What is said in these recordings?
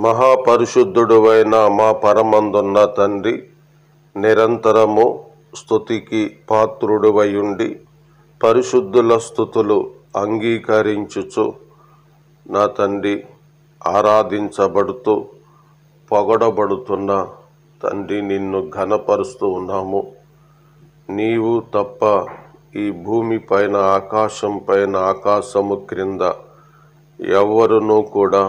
మహాపరిశుద్ధుడవైన మా పరమందున్న తండ్రి, నిరంతరము స్తుతికి పాత్రుడవయుండి పరిశుద్ధుల స్తుతులు అంగీకరించుచు నా తండ్రి ఆరాధించబడుతూ పొగడబడుతున్న తండ్రి నిన్ను ఘనపరుస్తూ ఉన్నాము. నీవు తప్ప ఈ భూమి పైన, ఆకాశం పైన, ఆకాశము క్రింద ఎవరునూ కూడా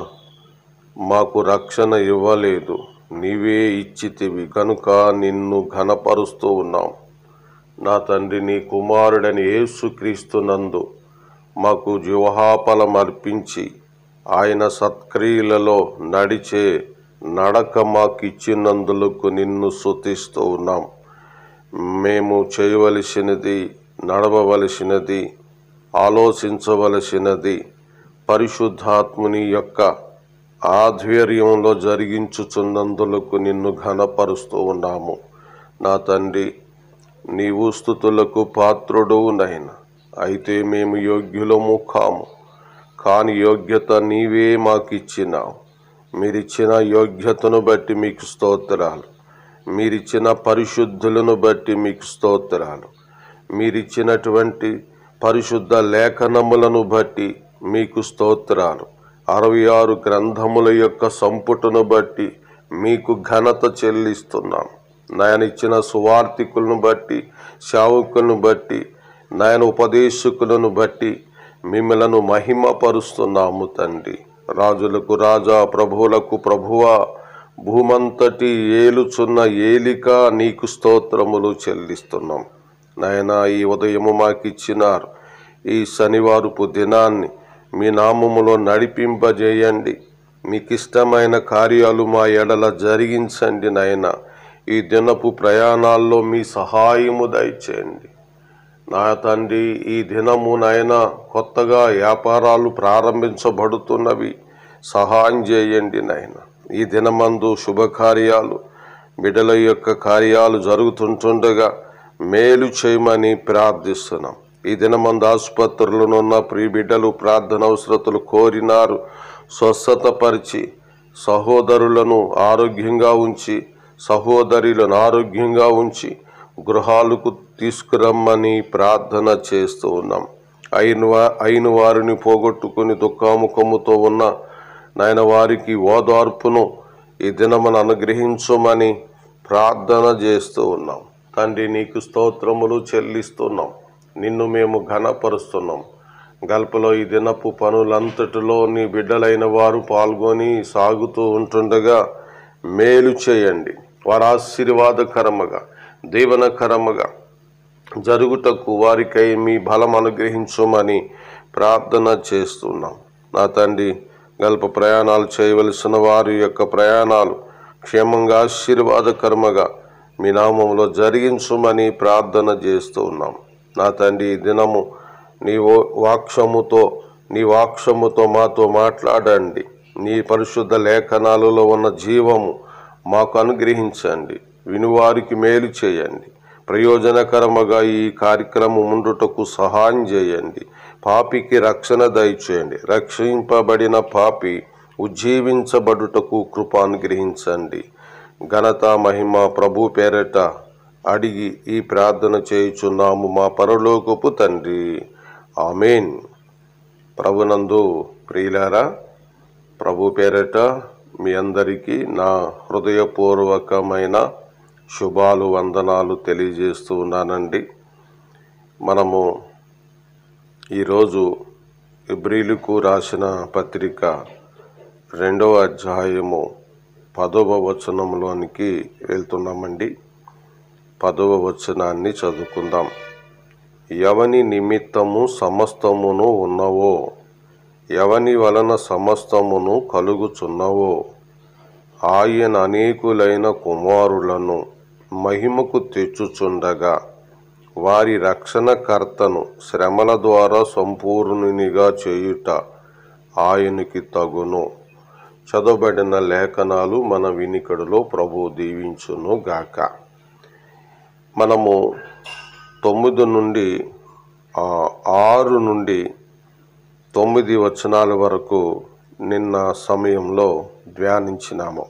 మాకు రక్షణ ఇవ్వలేదు. నీవే ఇచ్చితివి కనుక నిన్ను ఘనపరుస్తూ ఉన్నాం. నా తండ్రి, నీ కుమారుడని యేసుక్రీస్తునందు మాకు జీవహాఫలం అర్పించి ఆయన సత్క్రియలలో నడిచే నడక మాకు ఇచ్చినందులకు నిన్ను స్తుతిస్తూ ఉన్నాం. మేము చేయవలసినది, నడవవలసినది, ఆలోచించవలసినది పరిశుద్ధాత్ముని యొక్క ఆధ్వర్యంలో జరిగించుచున్నందులకు నిన్ను ఘనపరుస్తూ ఉన్నాము. నా తండ్రి, నీవు స్తుతులకు పాత్రుడువు నైనా. అయితే మేము యోగ్యులము కాము, కాని యోగ్యత నీవే మాకిచ్చినావు. మీరిచ్చిన యోగ్యతను బట్టి మీకు స్తోత్రాలు. మీరిచ్చిన పరిశుద్ధులను బట్టి మీకు స్తోత్రాలు. మీరిచ్చినటువంటి పరిశుద్ధ లేఖనములను బట్టి మీకు స్తోత్రాలు. 66 గ్రంథముల యొక్క సంపుటను బట్టి మీకు ఘనత చెల్లిస్తున్నాం. నాయన ఇచ్చిన సువార్తికులను బట్టి, సేవకులను బట్టి, నాయన ఉపదేశకులను బట్టి మిమ్మలను మహిమపరుస్తున్నాము తండ్రి. రాజులకు రాజా, ప్రభువులకు ప్రభువా, భూమంతటి ఏలుచున్న ఏలిక నీకు స్తోత్రములు చెల్లిస్తున్నాం. నాయన, ఈ ఉదయము మాకిచ్చినారు ఈ శనివారపు దినాన్ని మీ నామములో నడిపింపజేయండి. మీకు ఇష్టమైన కార్యాలు మా ఎడల జరిగించండి. నాయన, ఈ దినపు ప్రయాణాల్లో మీ సహాయము దయచేయండి. నా తండ్రి, ఈ దినము నాయన కొత్తగా వ్యాపారాలు ప్రారంభించబడుతున్నవి, సహాయం చేయండి. నాయన, ఈ దినమందు శుభకార్యాలు, బిడ్డల యొక్క కార్యాలు జరుగుతుంటుండగా మేలు చేయమని ప్రార్థిస్తున్నాం. ఈ దినమందు ఆసుపత్రులను ఉన్న ప్రియ బిడ్డలు ప్రార్థన అవసరతలు కోరినారు. స్వస్థతపరిచి సహోదరులను ఆరోగ్యంగా ఉంచి, సహోదరులను ఆరోగ్యంగా ఉంచి గృహాలకు తీసుకురమ్మని ప్రార్థన చేస్తూ ఉన్నాం. అయిన వారిని పోగొట్టుకుని దుఃఖముఖముతో ఉన్న నాయన వారికి ఓదార్పును ఈ దినమును అనుగ్రహించమని ప్రార్థన చేస్తూ ఉన్నాం. తండ్రి, నీకు స్తోత్రములు చెల్లిస్తున్నాం. నిన్ను మేము ఘనపరుస్తున్నాం. గల్పలో ఈ దినపు పనులంతటిలో నీ బిడ్డలైన వారు పాల్గొని సాగుతూ ఉంటుండగా మేలు చేయండి. వారు ఆశీర్వాదకరముగా, దీవెనకరముగా జరుగుటకు వారికై మీ బలం అనుగ్రహించమని ప్రార్థన చేస్తున్నాం. నా తండ్రి, గల్ప ప్రయాణాలు చేయవలసిన వారి యొక్క ప్రయాణాలు క్షేమంగా, ఆశీర్వాదకరముగా మీ నామంలో జరిగించమని ప్రార్థన చేస్తూ ఉన్నాం. నా తండ్రి, ఈ దినము నీ వాక్షముతో మాతో మాట్లాడండి. నీ పరిశుద్ధ లేఖనాలలో ఉన్న జీవము మాకు అనుగ్రహించండి. వినువారికి మేలు చేయండి. ప్రయోజనకరముగా ఈ కార్యక్రమం ఉండుటకు సహాయం చేయండి. పాపికి రక్షణ దయచేయండి. రక్షింపబడిన పాపి ఉజ్జీవించబడుటకు కృప అనుగ్రహించండి. ఘనత మహిమ ప్రభు పేరట అడిగి ఈ ప్రార్థన చేయుచున్నాము మా పరలోకపు తండ్రి. ఆమేన్. ప్రభునందు ప్రియులారా, ప్రభు పేరట మీ అందరికీ నా హృదయపూర్వకమైన శుభాలు, వందనాలు తెలియజేస్తూ ఉన్నానండి. మనము ఈరోజు హెబ్రీయులకు రాసిన పత్రిక 2వ అధ్యాయము 10వ వచనంలోనికి వెళ్తున్నామండి. 10వ వచనాన్ని చదువుకుందాం. ఎవని నిమిత్తము సమస్తమును ఉన్నవో, ఎవని వలన సమస్తమును కలుగుచున్నవో, ఆయన అనేకులైన కుమారులను మహిమకు తెచ్చుచుండగా వారి రక్షణకర్తను శ్రమల ద్వారా సంపూర్ణునిగా చేయుట ఆయనకి తగును. చదవబడిన లేఖనాలు మన వినికిడిలో ప్రభు దీవించును గాక. మనము 9 నుండి 6 నుండి 9 వచనాల వరకు నిన్న సమయంలో ధ్యానించినాము.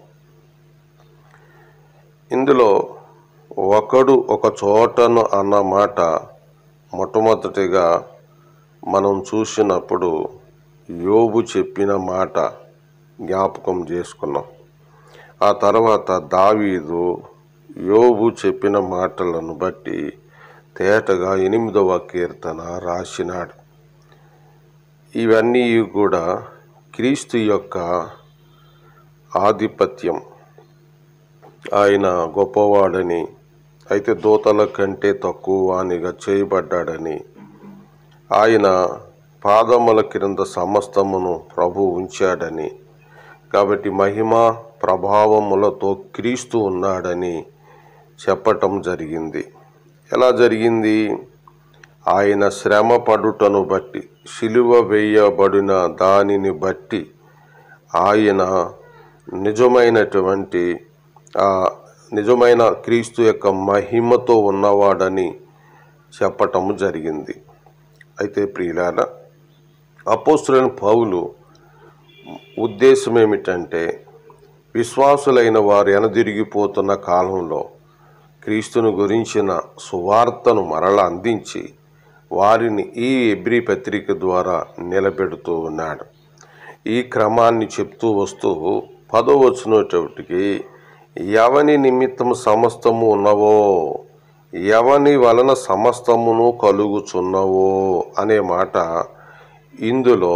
ఇందులో ఒకడు ఒక చోటను అన్న మాట మొట్టమొదటిగా మనం చూసినప్పుడు యోబు చెప్పిన మాట జ్ఞాపకం చేసుకున్నాం. ఆ తర్వాత దావీదు యోబు చెప్పిన మాటలను బట్టి తేటగా 8వ కీర్తన రాసినాడు. ఇవన్నీ కూడా క్రీస్తు యొక్క ఆధిపత్యం. ఆయన గొప్పవాడని, అయితే దూతల కంటే తక్కువ వానిగా చేయబడ్డాడని, ఆయన పాదముల క్రింద సమస్తమును ప్రభు ఉంచాడని, కాబట్టి మహిమ ప్రభావములతో క్రీస్తు ఉన్నాడని చెప్పటం జరిగింది. ఎలా జరిగింది? ఆయన శ్రమ పడుటను బట్టి, సిలువ వేయబడిన దానిని బట్టి ఆయన నిజమైన క్రీస్తు యొక్క మహిమతో ఉన్నవాడని చెప్పటము జరిగింది. అయితే ప్రియులారా, అపోస్తలుడైన పౌలు ఉద్దేశం ఏమిటంటే, విశ్వాసులైన వారు ఎనదిరిగిపోతున్న కాలంలో క్రీస్తును గురించిన సువార్తను మరలా అందించి వారిని ఈ హెబ్రీ పత్రిక ద్వారా నిలబెడుతూ ఉన్నాడు. ఈ క్రమాన్ని చెప్తూ వస్తూ 10వ వచనటికి, ఎవని నిమిత్తము సమస్తము ఉన్నవో, ఎవని వలన సమస్తమును కలుగుచున్నవో అనే మాట ఇందులో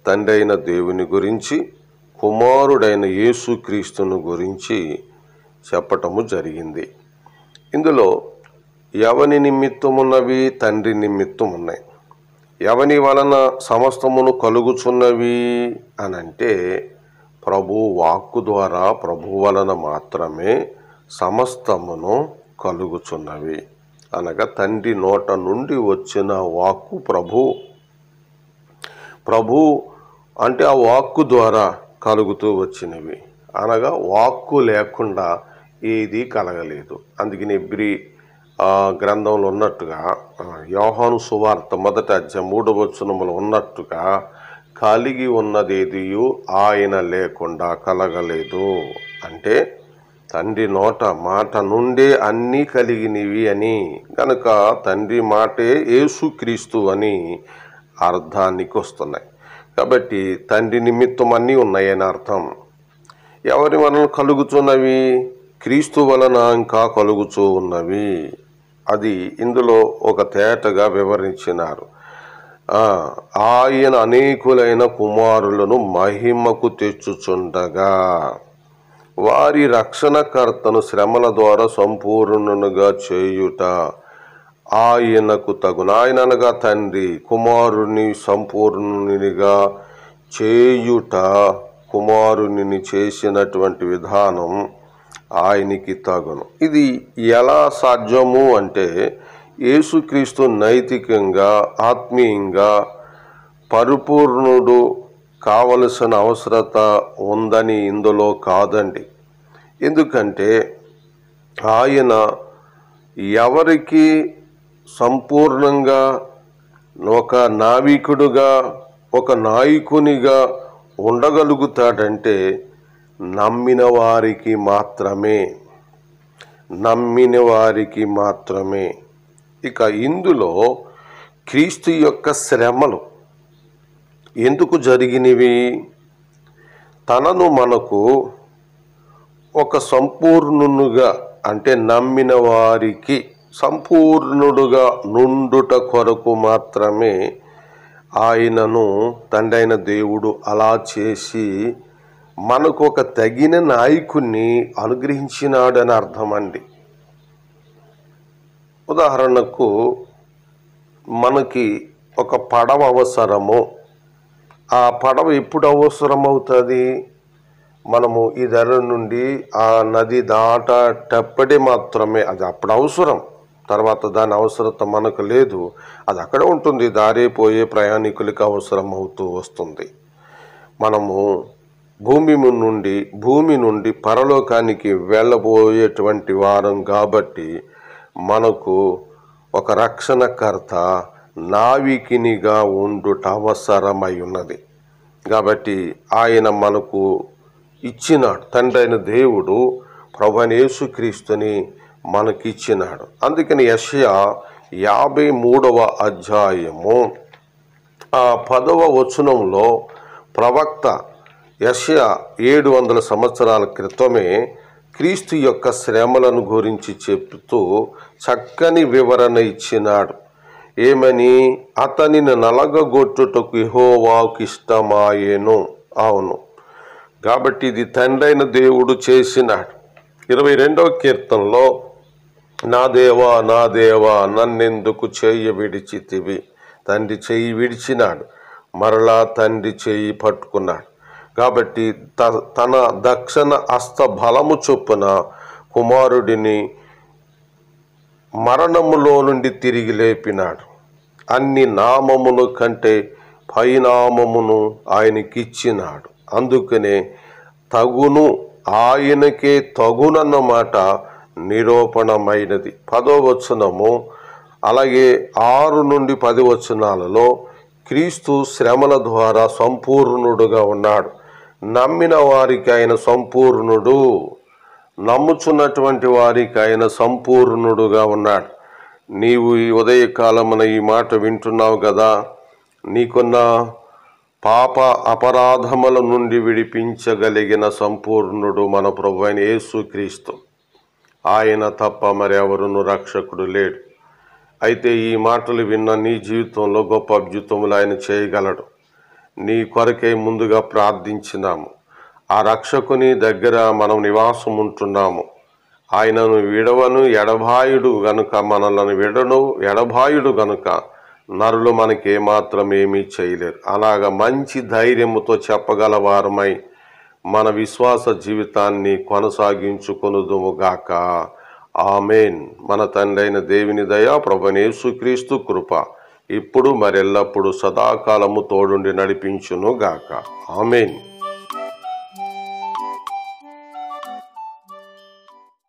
తండ్రి అయిన దేవుని గురించి, కుమారుడైన యేసుక్రీస్తును గురించి చెప్పటము జరిగింది. ఇందులో ఎవని నిమిత్తమున్నవి? తండ్రి నిమిత్తం ఉన్నాయి. ఎవని వలన సమస్తమును కలుగుచున్నవి అనంటే, ప్రభు వాక్కు ద్వారా, ప్రభు వలన మాత్రమే సమస్తమును కలుగుచున్నవి. అనగా తండ్రి నోట నుండి వచ్చిన వాక్కు ప్రభు అంటే ఆ వాక్కు ద్వారా కలుగుతూ వచ్చినవి. అనగా వాక్కు లేకుండా ఏది కలగలేదు. అందుకని హెబ్రీ గ్రంథంలో ఉన్నట్టుగా, యోహాను సువార్త 1వ అధ్యాయం 3వ వచనములో ఉన్నట్టుగా, కలిగి ఉన్నదేదియు ఆయన లేకుండా కలగలేదు. అంటే తండ్రి నోట మాట నుండే అన్నీ కలిగినవి అని, కనుక తండ్రి మాటే యేసుక్రీస్తు అని అర్థానికి వస్తున్నాయి. కాబట్టి తండ్రి నిమిత్తం అన్నీ ఉన్నాయని అర్థం. ఎవరి వలన కలుగుతున్నవి? క్రీస్తు వలన ఇంకా కలుగుతూ ఉన్నవి. అది ఇందులో ఒక తేటగా వివరించినారు. ఆయన అనేకులైన కుమారులను మహిమకు తెచ్చుచుండగా, వారి రక్షణకర్తను శ్రమల ద్వారా సంపూర్ణునిగా చేయుట ఆయనకు తగును. ఆయన అనగా తండ్రి కుమారుని సంపూర్ణునిగా చేయుట, కుమారుని చేసినటువంటి విధానం ఆయనకి తగును. ఇది ఎలా సాధ్యము అంటే, యేసుక్రీస్తు నైతికంగా, ఆత్మీయంగా పరిపూర్ణుడు కావలసిన అవసరత ఉందని ఇందులో కాదండి. ఎందుకంటే ఆయన ఎవరికి సంపూర్ణంగా ఒక నావికుడుగా, ఒక నాయకునిగా ఉండగలుగుతాడంటే నమ్మిన వారికి మాత్రమే. ఇక ఇందులో క్రీస్తు యొక్క శ్రమలు ఎందుకు జరిగినవి? తనను మనకు ఒక సంపూర్ణునిగా, అంటే నమ్మిన వారికి సంపూర్ణుడుగా నుండుట కొరకు మాత్రమే ఆయనను తండ్రి అయిన దేవుడు అలా చేసి మనకు ఒక తగిన నాయకుణ్ణి అనుగ్రహించినాడని అర్థం అండి. ఉదాహరణకు మనకి ఒక పడవ అవసరము. ఆ పడవ ఎప్పుడు అవసరమవుతుంది? మనము ఈ ధర నుండి ఆ నది దాటేటప్పుడే మాత్రమే అది అప్పుడు అవసరం. తర్వాత దాని అవసరత మనకు లేదు, అది అక్కడే ఉంటుంది. దారి పోయే ప్రయాణికులకి అవసరం అవుతూ వస్తుంది. మనము భూమి నుండి పరలోకానికి వెళ్ళబోయేటువంటి వారం కాబట్టి మనకు ఒక రక్షణకర్త, నావికినిగా ఉండుట అవసరమై ఉన్నది. కాబట్టి ఆయన మనకు ఇచ్చినాడు. తండ్రి అయిన దేవుడు ప్రభువైన యేసుక్రీస్తుని మనకిచ్చినాడు. అందుకని యెషయా 53వ అధ్యాయము 10వ వచనంలో ప్రవక్త యెషయా 700 సంవత్సరాల క్రితమే క్రీస్తు యొక్క శ్రమలను గురించి చెప్తూ చక్కని వివరణ ఇచ్చినాడు. ఏమని? అతనిని నలగగొట్టుటకు యెహోవాకు ఇష్టమాయెను. అవును, కాబట్టి ఇది తండ్రైన దేవుడు చేసినాడు. 22వ కీర్తనలో, నా దేవా నా దేవా నన్నెందుకు చెయ్యి విడిచితివి? తండ్రి చెయ్యి విడిచినాడు, మరలా తండ్రి చెయ్యి పట్టుకున్నాడు. కాబట్టి తన దక్షిణ హస్త బలము చొప్పున కుమారుడిని మరణములో నుండి తిరిగి లేపినాడు. అన్ని నామముల కంటే పైనామమును ఆయనకిచ్చినాడు. అందుకనే తగును, ఆయనకే తగునన్నమాట నిరూపణమైనది. 10వ వచనము అలాగే 6 నుండి 10 వచనాలలో క్రీస్తు శ్రమల ద్వారా సంపూర్ణుడుగా ఉన్నాడు. నమ్మిన వారికి ఆయన సంపూర్ణుడు, నమ్ముచున్నటువంటి వారికి ఆయన సంపూర్ణుడుగా ఉన్నాడు. నీవు ఈ ఉదయకాలమున ఈ మాట వింటున్నావు కదా, నీకున్న పాప అపరాధముల నుండి విడిపించగలిగిన సంపూర్ణుడు మన ప్రభువైన యేసుక్రీస్తు. ఆయన తప్ప మరెవరును రక్షకుడు లేడు. అయితే ఈ మాటలు విన్న నీ జీవితంలో గొప్ప అద్భుతములు ఆయన చేయగలడు. నీ కొరకై ముందుగా ప్రార్థించినాము. ఆ రక్షకుని దగ్గర మనం నివాసం ఉంటున్నాము. ఆయనను విడవను ఎడబాయుడు గనుక, మనలను విడను ఎడబాయుడు గనుక నరులు మనకేమాత్రం ఏమీ చేయలేరు. అలాగా మంచి ధైర్యముతో చెప్పగల వారమై మన విశ్వాస జీవితాన్ని కొనసాగించుకొనుదుముగాక. ఆమేన్. మన తండ్రి అయిన దేవుని దయ, ప్రభువైన యేసుక్రీస్తు కృప ఇప్పుడు మరెల్లప్పుడు సదాకాలము తోడుండి నడిపించును గాక. ఆమేన్.